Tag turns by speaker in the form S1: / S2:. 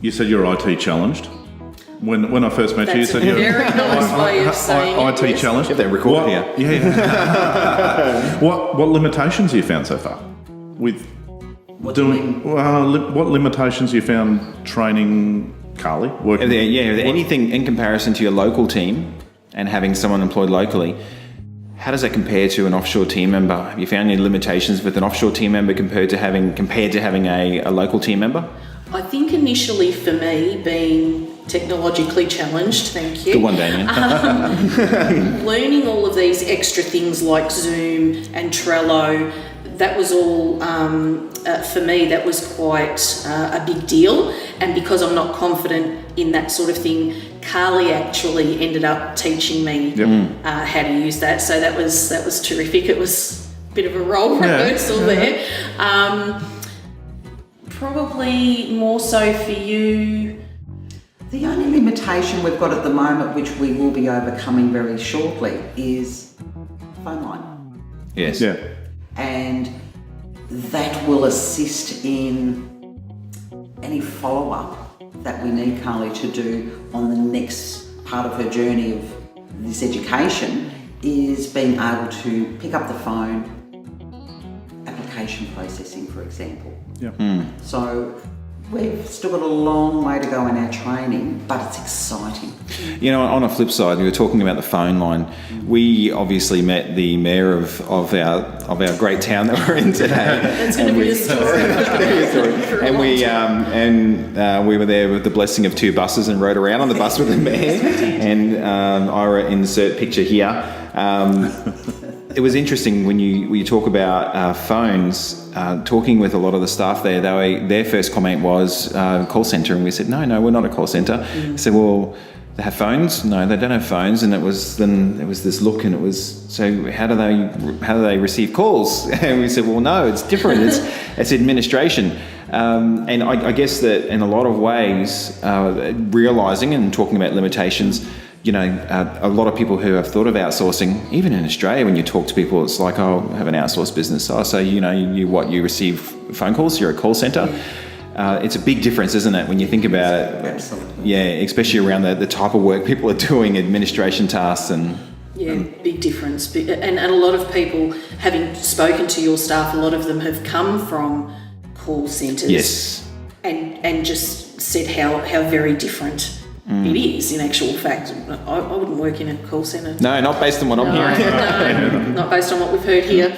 S1: You said you're IT challenged. When I first met you, you said you're
S2: very nice way of saying
S1: IT challenged.
S3: If they record here.
S1: Yeah. What limitations have you found so far with doing? What limitations have you found training Carly?
S3: Are there anything in comparison to your local team and having someone employed locally? How does that compare to an offshore team member? Have you found any limitations with an offshore team member compared to having a local team member?
S2: I think initially for me, being technologically challenged, thank you.
S3: Good one, Damien.
S2: Learning all of these extra things like Zoom and Trello, that was all, for me, that was quite a big deal. And because I'm not confident in that sort of thing, Carly actually ended up teaching me how to use that. So that was terrific. It was a bit of a role reversal there. Probably more so for you.
S4: The only limitation we've got at the moment, which we will be overcoming very shortly, is phone line.
S3: Yes.
S1: Yeah.
S4: And that will assist in any follow-up that we need Carly to do on the next part of her journey of this education, is being able to pick up the phone, application processing, for example.
S1: Yeah.
S4: So we've still got a long way to go in our training, but it's exciting.
S3: You know, on a flip side, we were talking about the phone line. We obviously met the mayor of our great town that we're in today.
S2: That's going to be a story.
S3: And we were there with the blessing of 2 buses and rode around on the bus with the mayor. And Ira, insert picture here. It was interesting when you talk about phones. Talking with a lot of the staff there, their first comment was call centre, and we said, no, we're not a call centre. They said, well, they have phones? No, they don't have phones. And it was this look, and it was, so how do they receive calls? And we said, well, no, it's different. It's administration. And I guess that in a lot of ways, realising and talking about limitations, you know, a lot of people who have thought of outsourcing, even in Australia, when you talk to people, it's like, oh, I have an outsourced business. Oh, so, you know, you receive phone calls, you're a call centre. It's a big difference, isn't it, when you think about it?
S4: Absolutely.
S3: Yeah, especially around the type of work people are doing, administration tasks and...
S2: Yeah, big difference. And a lot of people, having spoken to your staff, a lot of them have come from call centres.
S3: Yes.
S2: And just said how very different it is, in actual fact. I wouldn't work in a call centre.
S3: No, not based on what I'm hearing.
S2: No, not based on what we've heard here.